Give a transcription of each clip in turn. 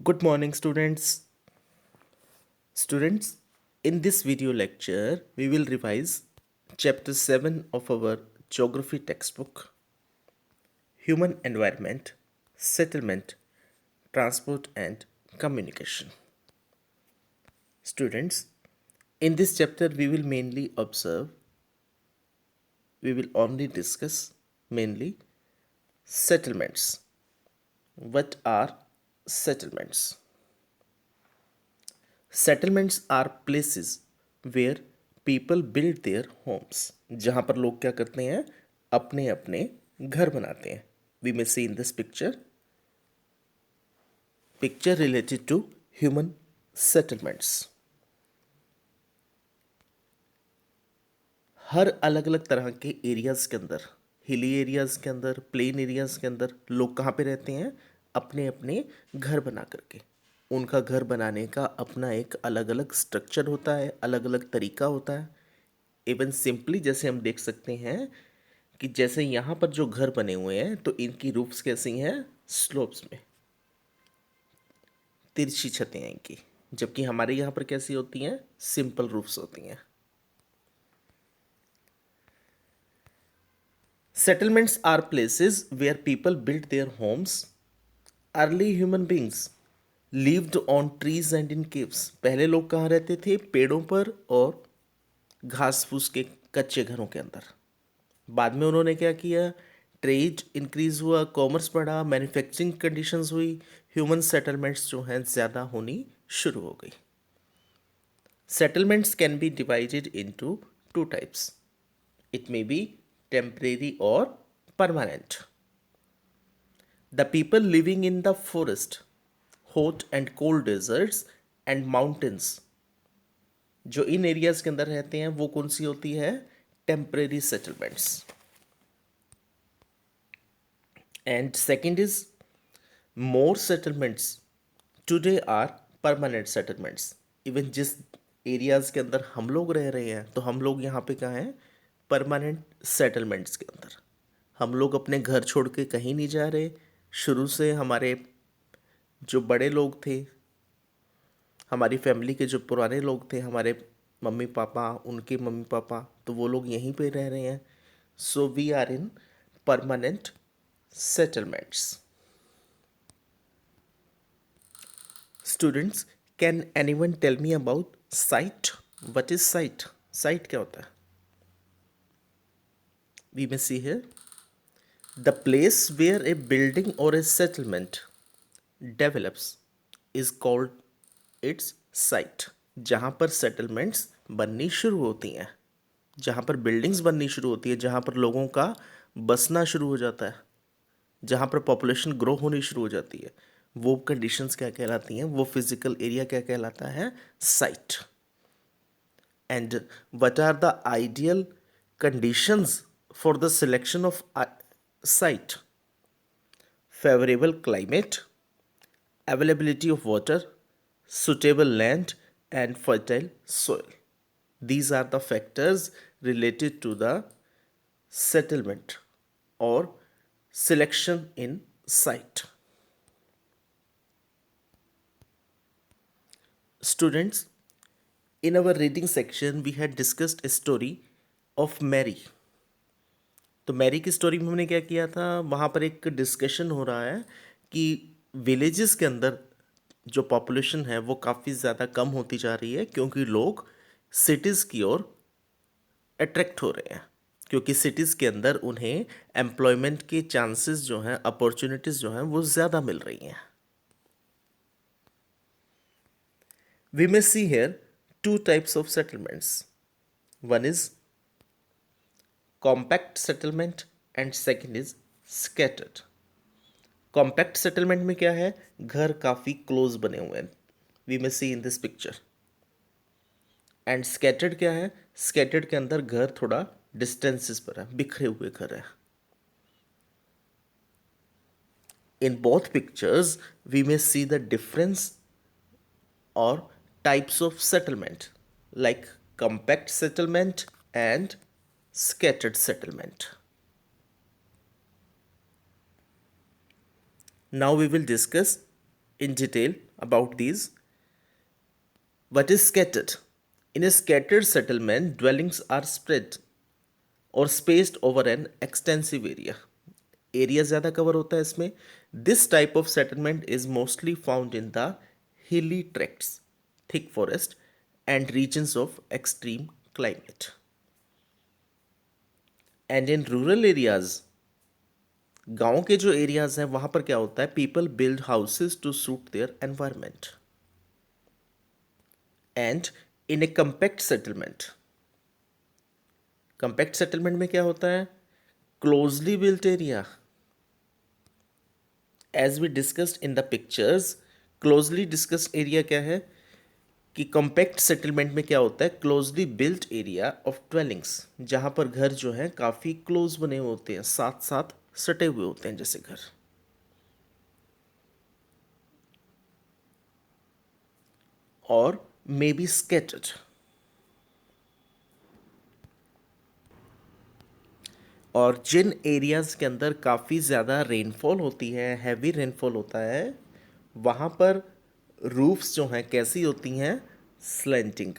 Good morning, students. Students, in this video lecture, we will revise chapter 7 of our geography textbook Human Environment, Settlement, Transport, and Communication. Students, in this chapter, we will mainly observe, we will only discuss mainly settlements. What are settlements? Settlements are places where people build their homes. जहाँ पर लोग क्या करते हैं, अपने अपने घर बनाते हैं. We may see in this picture related to human settlements. हर अलग अलग तरह के एरियाज के अंदर, हिली एरियाज के अंदर, प्लेन एरियाज के अंदर लोग कहाँ पे रहते हैं, अपने अपने घर बना करके. उनका घर बनाने का अपना एक अलग अलग स्ट्रक्चर होता है, अलग अलग तरीका होता है. इवन सिंपली जैसे हम देख सकते हैं कि जैसे यहाँ पर जो घर बने हुए हैं तो इनकी रूफ्स कैसी हैं, स्लोप्स में, तिरछी छतें हैं इनकी. जबकि हमारे यहाँ पर कैसी होती हैं, सिंपल रूफ्स होती हैं. Settlements are places where people built their homes. Early human beings lived on trees and in caves. पहले लोग कहाँ रहते थे, पेड़ों पर और घास फूस के कच्चे घरों के अंदर. बाद में उन्होंने क्या किया, ट्रेड इंक्रीज हुआ, कॉमर्स बढ़ा, मैन्युफैक्चरिंग कंडीशंस हुई, ह्यूमन सेटलमेंट्स जो हैं ज़्यादा होनी शुरू हो गई. Settlements can be divided into two types. It may be temporary or permanent. The people living in the forest, hot and cold deserts and mountains, जो इन एरियाज के अंदर रहते हैं वो कौन सी होती है, temporary settlements. And second is more settlements today are permanent settlements. Even जिस एरियाज के अंदर हम लोग रह रहे हैं तो हम लोग यहाँ पे कहाँ हैं, परमानेंट सेटलमेंट्स के अंदर. हम लोग अपने घर छोड़ के कहीं नहीं जा रहे. शुरू से हमारे जो बड़े लोग थे, हमारी फैमिली के जो पुराने लोग थे, हमारे मम्मी पापा, उनके मम्मी पापा, तो वो लोग यहीं पे रह रहे हैं. So we are in permanent settlements. Students, can anyone tell me about site? What is site? Site क्या होता है? We may see here the place where a building or a settlement develops is called its site. जहाँ पर settlements बननी शुरू होती हैं, जहाँ पर buildings बननी शुरू होती है, जहाँ पर लोगों का बसना शुरू हो जाता है, जहाँ पर पॉपुलेशन ग्रो होनी शुरू हो जाती है, वो कंडीशंस क्या कहलाती हैं, वो फिजिकल एरिया क्या कहलाता है, site. And what are the ideal conditions for the selection of site? Favourable climate, availability of water, suitable land, and fertile soil. These are the factors related to the settlement or selection in site. Students, in our reading section we had discussed a story of Mary. तो Mary की story में हमने क्या किया था, वहाँ पर एक डिस्कशन हो रहा है कि विलेजेस के अंदर जो पॉपुलेशन है वो काफ़ी ज़्यादा कम होती जा रही है क्योंकि लोग सिटीज़ की ओर अट्रैक्ट हो रहे हैं, क्योंकि सिटीज़ के अंदर उन्हें एम्प्लॉयमेंट के चांसेस जो हैं, अपॉर्चुनिटीज़ जो हैं वो ज़्यादा मिल रही हैं. We may see here two types of settlements. One is compact settlement and second is scattered. Compact settlement में क्या है, घर काफ़ी क्लोज बने हुए हैं, we may see in this picture. And scattered क्या है, स्कैटर्ड के अंदर घर थोड़ा डिस्टेंसेस पर है, बिखरे हुए घर है. In both pictures we may see the difference और types of settlement like compact settlement and scattered settlement. Now we will discuss in detail about these. What is scattered? In a scattered settlement, dwellings are spread or spaced over an extensive area. Area ज़्यादा cover होता है इसमें. This type of settlement is mostly found in the hilly tracts, thick forest and regions of extreme climate. And in rural areas, गांव के जो areas हैं वहां पर क्या होता है, people build houses to suit their environment. And in a compact settlement, compact settlement में क्या होता है, closely built area. As we discussed in the pictures, closely discussed area क्या है कि कॉम्पैक्ट सेटलमेंट में क्या होता है, closely built area of dwellings, जहां पर घर जो है काफ़ी क्लोज बने हुए होते हैं, साथ साथ सटे हुए होते हैं जैसे घर. और मे बी स्केटर्ड. और जिन एरियाज़ के अंदर काफ़ी ज़्यादा रेनफॉल होती है, हैवी रेनफॉल होता है, वहाँ पर रूफ्स जो हैं कैसी होती हैं, स्लेंटिंग.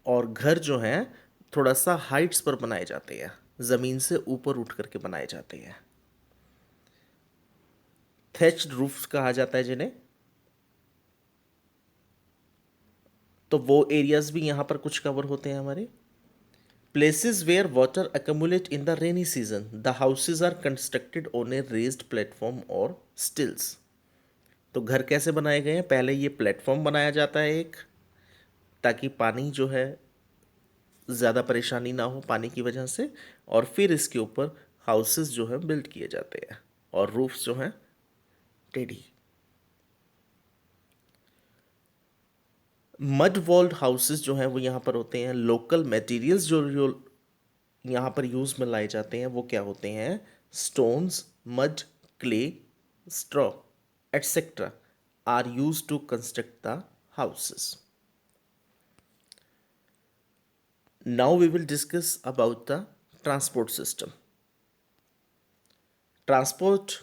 और घर जो हैं थोड़ा सा हाइट्स पर बनाए जाते हैं, ज़मीन से ऊपर उठ करके बनाए जाते हैं. थैच्ड रूफ्स कहा जाता है जिन्हें. तो वो एरियाज़ भी यहाँ पर कुछ कवर होते हैं हमारे. Places where water accumulate in the rainy season, the houses are constructed on a raised platform or stilts. तो घर कैसे बनाए गए हैं, पहले ये प्लेटफॉर्म बनाया जाता है एक, ताकि पानी जो है ज़्यादा परेशानी ना हो पानी की वजह से, और फिर इसके ऊपर हाउसेस जो है बिल्ड किए जाते हैं, और रूफ्स जो हैं टेढ़ी. मड वॉल्ड हाउसेस जो हैं वो यहाँ पर होते हैं. लोकल मटेरियल्स जो यहाँ पर यूज़ में लाए जाते हैं वो क्या होते हैं, stones, mud, clay, straw etcetera are use to construct the houses. Now we will discuss about the transport system. Transport,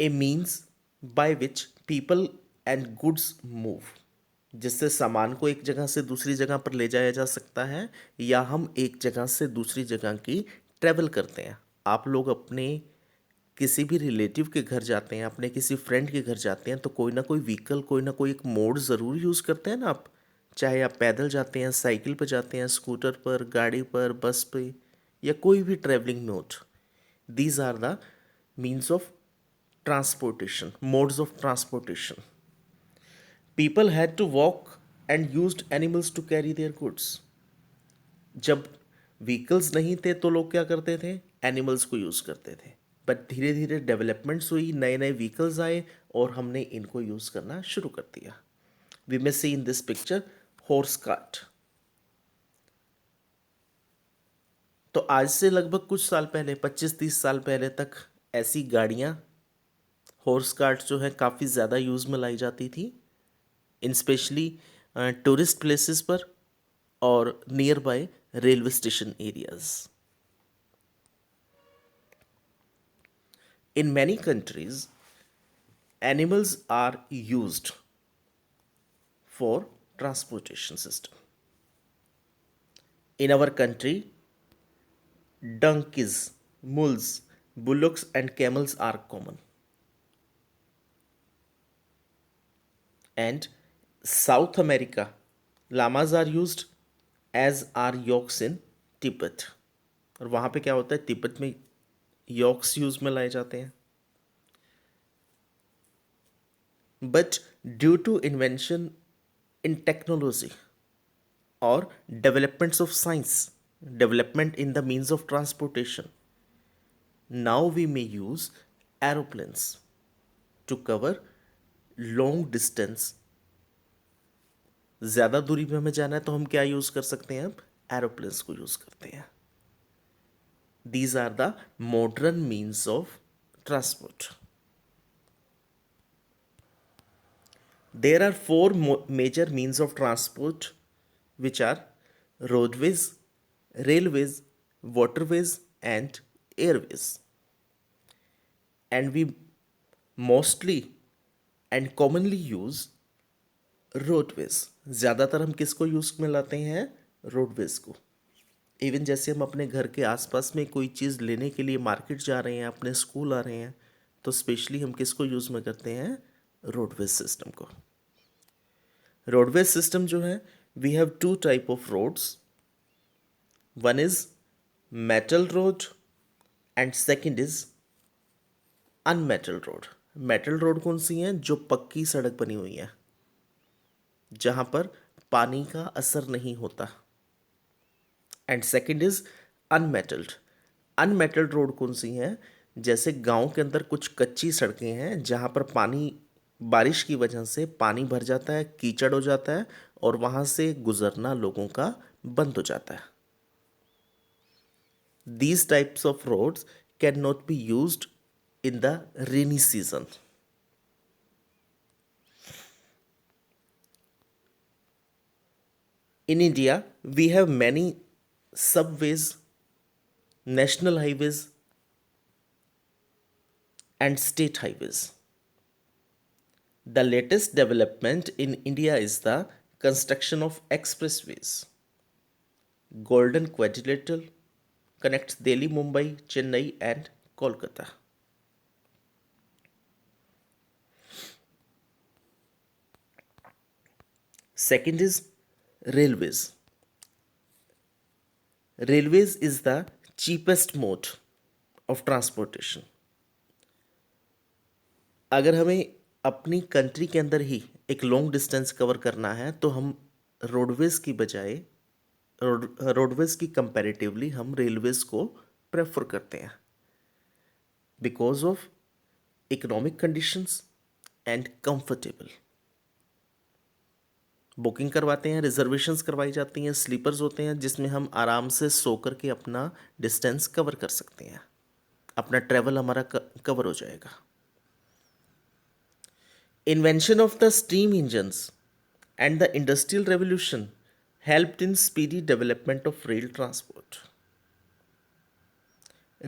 a means by which people and goods move. जिससे सामान को एक जगह से दूसरी जगह पर ले जाया जा सकता है, या हम एक जगह से दूसरी जगह की ट्रैवल करते हैं. आप लोग अपने किसी भी रिलेटिव के घर जाते हैं, अपने किसी फ्रेंड के घर जाते हैं, तो कोई ना कोई व्हीकल, कोई ना कोई एक मोड ज़रूर यूज़ करते हैं ना आप. चाहे आप पैदल जाते हैं, साइकिल पर जाते हैं, स्कूटर पर, गाड़ी पर, बस पे, या कोई भी travelling mode. These are the means of transportation, modes of transportation. People had to walk and used animals to carry their goods. जब व्हीकल्स नहीं थे तो लोग क्या करते थे, एनिमल्स को यूज़ करते थे. बट धीरे धीरे डेवलपमेंट्स हुई, नए नए व्हीकल्स आए और हमने इनको यूज़ करना शुरू कर दिया. We may see in this picture horse cart. तो आज से लगभग कुछ साल पहले, 25-30 साल पहले तक ऐसी गाड़ियाँ, हॉर्स कार्ट जो है काफ़ी ज़्यादा यूज़ में लाई जाती थी, इन स्पेशली टूरिस्ट प्लेसेस पर और near by railway station areas. In many countries, animals are used for transportation system. In our country, donkeys, mules, bullocks and camels are common. And South America, llamas are used, as are yokes in Tibet. और वहाँ पे क्या होता है, तिब्बत में yaks use में लाए जाते हैं. But due to invention in technology और developments of science, development in the means of transportation, now we may use aeroplanes to cover long distance. ज़्यादा दूरी पे हमें जाना है तो हम क्या यूज़ कर सकते हैं, अब एरोप्लेन्स को यूज़ करते हैं. These are the modern means of transport. There are four major means of transport, which are roadways, railways, waterways, and airways. And we mostly and commonly use roadways. ज़्यादातर हम किसको यूज़ में लाते हैं? Roadways को। Even जैसे हम अपने घर के आसपास में कोई चीज़ लेने के लिए मार्केट जा रहे हैं, अपने स्कूल आ रहे हैं, तो स्पेशली हम किसको यूज़ में करते हैं? रोडवेज सिस्टम को। रोडवेज सिस्टम जो है, we have two type of roads. One is metal road and second is unmetal road. Metal road कौन सी हैं? जो पक्की सड़क बनी हुई है, जहां पर पानी का असर नहीं होता। And second is unmetalled. Unmetalled road कौन सी हैं? जैसे गांव के अंदर कुछ कच्ची सड़कें हैं जहां पर पानी, बारिश की वजह से पानी भर जाता है, कीचड़ हो जाता है और वहां से गुजरना लोगों का बंद हो जाता है। These types of roads cannot be used in the rainy season. In India, we have many subways, national highways, and state highways. The latest development in India is the construction of expressways. Golden Quadrilateral connects Delhi, Mumbai, Chennai, and Kolkata. Second is railways. Railways is the cheapest mode of transportation. अगर हमें अपनी country के अंदर ही एक long distance cover करना है तो हम रोडवेज की बजाय, रोडवेज की कंपैरेटिवली हम रेलवेज को प्रेफर करते हैं because of economic conditions and comfortable. Booking करवाते हैं, रिजर्वेशंस करवाई जाती हैं, स्लीपर्स होते हैं जिसमें हम आराम से सो करके अपना डिस्टेंस कवर कर सकते हैं, अपना ट्रैवल हमारा कवर हो जाएगा। Invention of the steam engines and the industrial revolution helped in speedy development of rail transport.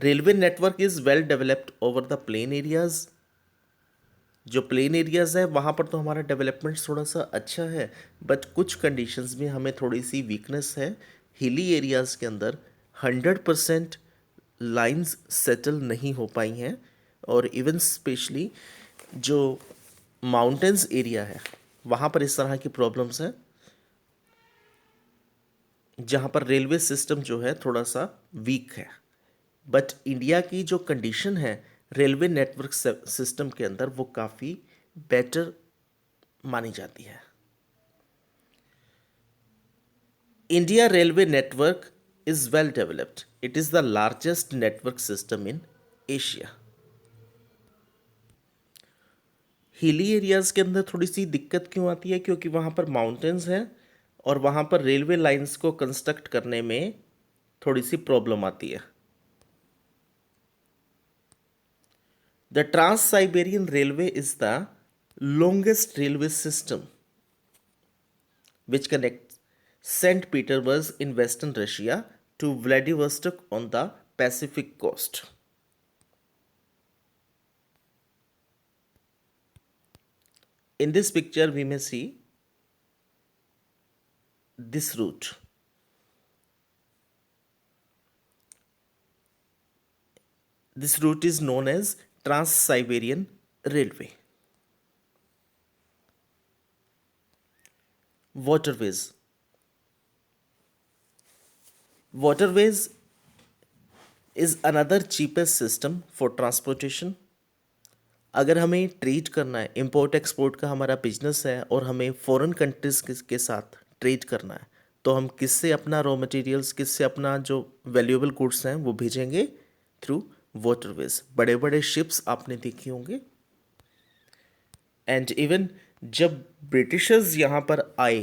Railway network is well developed over the plain areas. जो प्लेन एरियाज है वहाँ पर तो हमारा डेवलपमेंट थोड़ा सा अच्छा है, बट कुछ कंडीशंस में हमें थोड़ी सी वीकनेस है। हिली एरियाज़ के अंदर 100% लाइंस सेटल नहीं हो पाई हैं और इवन स्पेशली जो माउंटेन्स एरिया है वहाँ पर इस तरह की प्रॉब्लम्स हैं जहाँ पर रेलवे सिस्टम जो है थोड़ा सा वीक है। बट इंडिया की जो कंडीशन है रेलवे नेटवर्क सिस्टम के अंदर वो काफ़ी बेटर मानी जाती है। India railway network is well developed. It is the largest network system in Asia. Hilly areas के अंदर थोड़ी सी दिक्कत क्यों आती है? क्योंकि वहाँ पर माउंटेन्स हैं और वहाँ पर रेलवे लाइंस को कंस्ट्रक्ट करने में थोड़ी सी प्रॉब्लम आती है। The trans Siberian railway is the longest railway system which connects St. Petersburg in Western Russia to Vladivostok on the Pacific coast. In this picture, we may see this route. This route is known as Trans-Siberian Railway. Waterways. Waterways is another cheapest system for transportation. अगर हमें trade करना है, import export का हमारा business है और हमें foreign countries के साथ ट्रेड करना है तो हम किससे अपना रॉ मटेरियल्स, किससे अपना जो वैल्यूएबल गुड्स हैं वो भेजेंगे? Through waterways. बड़े बड़े शिप्स आपने देखी होंगे। एंड इवन जब ब्रिटिशर्स यहाँ पर आए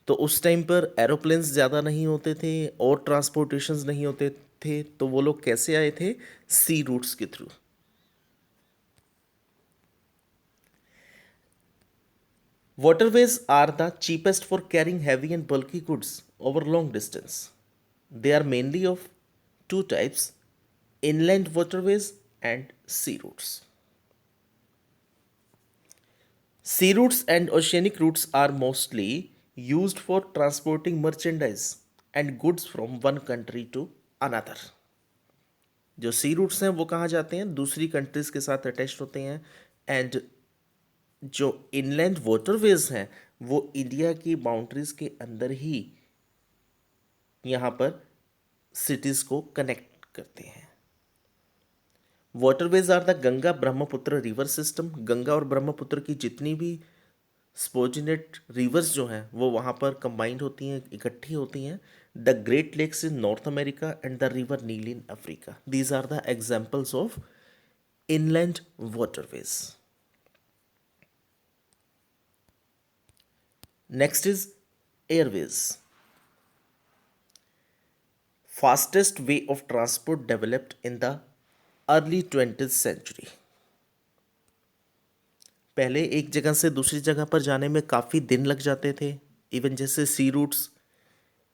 तो उस टाइम पर एरोप्लेन्स ज़्यादा नहीं होते थे और ट्रांसपोर्टेशंस नहीं होते थे, तो वो लोग कैसे आए थे? सी रूट्स के through. Waterways are the cheapest for carrying heavy and bulky goods over long distance. They are mainly of two types: inland waterways and sea routes. Sea routes and oceanic routes are mostly used for transporting merchandise and goods from one country to another. जो sea routes हैं वो कहाँ जाते हैं, दूसरी countries के साथ attach होते हैं. एंड जो इनलैंड वाटरवेज हैं वो इंडिया की बाउंड्रीज के अंदर ही यहाँ पर सिटीज़ को कनेक्ट करते हैं. Waterways are the Ganga Brahmaputra river system. Ganga और ब्रह्मपुत्र की जितनी भी स्पोर्जिनेट रिवर्स जो हैं वो वहाँ पर कंबाइंड होती हैं, इकट्ठी होती हैं. The Great Lakes in North America and the river Nile in Africa. These are the examples of inland waterways. Next is airways. Fastest way of transport developed in the early 20th century. पहले एक जगह से दूसरी जगह पर जाने में काफ़ी दिन लग जाते थे. इवन जैसे सी रूट्स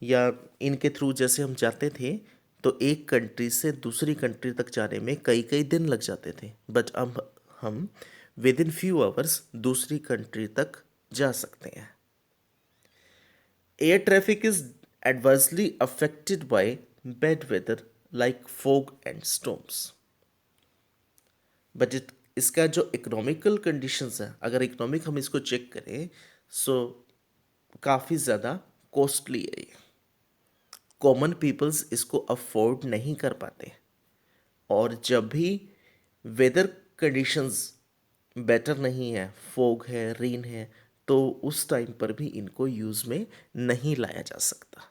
या इनके थ्रू जैसे हम जाते थे तो एक कंट्री से दूसरी कंट्री तक जाने में कई कई दिन लग जाते थे. बट अब हम विद इन फ्यू आवर्स दूसरी कंट्री तक जा सकते हैं. Air traffic is adversely affected by bad weather like fog and storms. But इसका जो इकोनॉमिकल कंडीशंस है, अगर इकोनॉमिक हम इसको चेक करें सो काफ़ी ज़्यादा कॉस्टली है ये. कॉमन पीपल्स इसको अफोर्ड नहीं कर पाते. और जब भी वेदर कंडीशंस बेटर नहीं है, फॉग है, रेन है, तो उस टाइम पर भी इनको यूज़ में नहीं लाया जा सकता.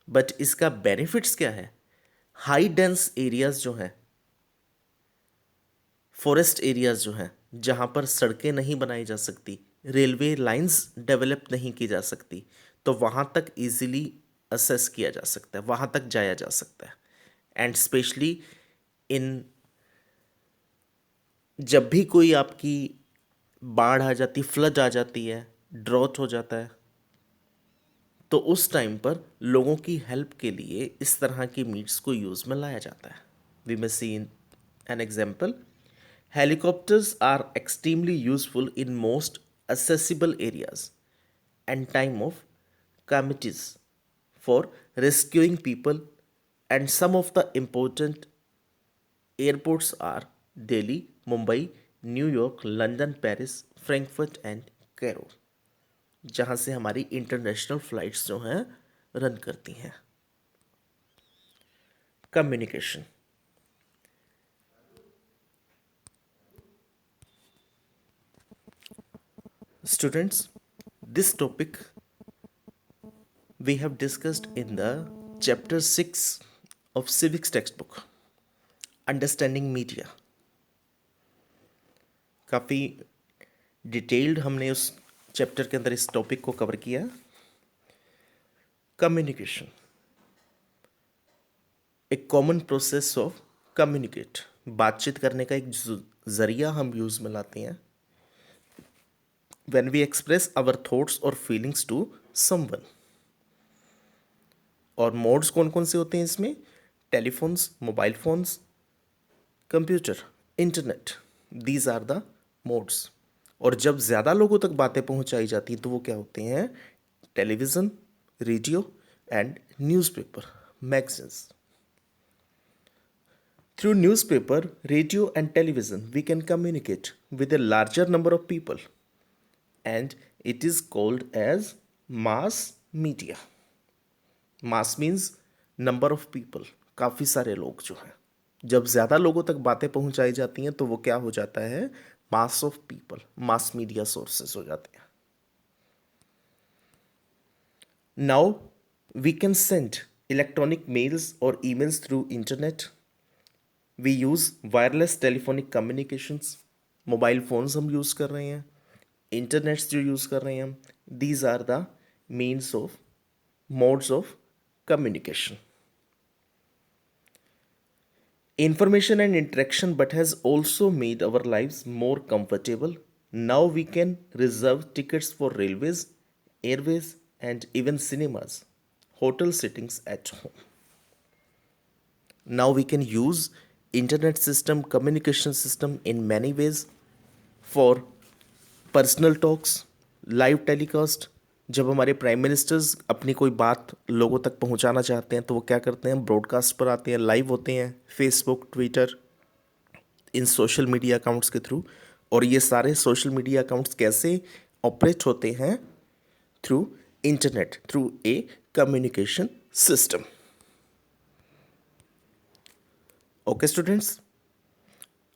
बट इसका बेनिफिट्स क्या है? हाई डेंस एरियाज जो हैं, फॉरेस्ट एरियाज जो हैं, जहाँ पर सड़कें नहीं बनाई जा सकती, रेलवे लाइंस डेवलप नहीं की जा सकती, तो वहाँ तक इजीली असेस किया जा सकता है, वहाँ तक जाया जा सकता है. एंड स्पेशली इन जब भी कोई आपकी बाढ़ आ जाती, फ्लड आ जाती है, ड्रॉट हो जाता है, तो उस टाइम पर लोगों की हेल्प के लिए इस तरह की मीट्स को यूज़ में लाया जाता है. We may see an example. Helicopters are extremely useful in most accessible areas and time of calamities for rescuing people, and some of the important airports are Delhi, Mumbai, New York, London, Paris, Frankfurt and Cairo, जहाँ से हमारी international flights जो हैं run करती हैं. Communication. Students, this topic we have discussed in the chapter 6 of civics textbook, understanding media. काफ़ी detailed हमने उस चैप्टर के अंदर इस टॉपिक को कवर किया. कम्युनिकेशन, एक कॉमन प्रोसेस ऑफ कम्युनिकेट, बातचीत करने का एक ज़रिया हम यूज़ में लाते हैं when we express our thoughts or feelings to someone. और मोड्स कौन कौन से होते हैं इसमें? Telephones, mobile phones, computer, internet. These are the modes. और जब ज़्यादा लोगों तक बातें पहुंचाई जाती हैं तो वो क्या होते हैं? Television, radio and newspaper, magazines. Through newspaper, radio and television we can communicate with a larger number of people, and it is called as mass media. Mass means number of people, काफ़ी सारे लोग जो हैं. जब ज़्यादा लोगों तक बातें पहुंचाई जाती हैं तो वो क्या हो जाता है? Mass of people, mass media sources हो जाते हैं. Now we can send electronic mails और emails through internet. We use wireless telephonic communications. Mobile phones हम यूज़ कर रहे हैं, इंटरनेट्स जो यूज़ कर रहे हैं हम. These are the means of modes of communication. Information and interaction but has also made our lives more comfortable. Now we can reserve tickets for railways, airways and even cinemas, hotel sittings at home. Now we can use internet system, communication system in many ways for personal talks, live telecast, जब हमारे prime ministers अपनी कोई बात लोगों तक पहुंचाना चाहते हैं तो वो क्या करते हैं, ब्रॉडकास्ट पर आते हैं, लाइव होते हैं, फेसबुक, ट्विटर, इन सोशल मीडिया अकाउंट्स के थ्रू। और ये सारे सोशल मीडिया अकाउंट्स कैसे ऑपरेट होते हैं? Through internet, through a communication system. Okay students,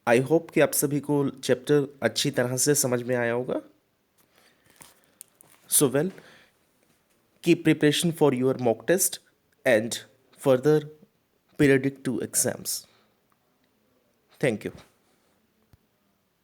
I hope कि आप सभी को चैप्टर अच्छी तरह से समझ में आया होगा। So well, keep preparation for your mock test and further periodic 2 exams. Thank you.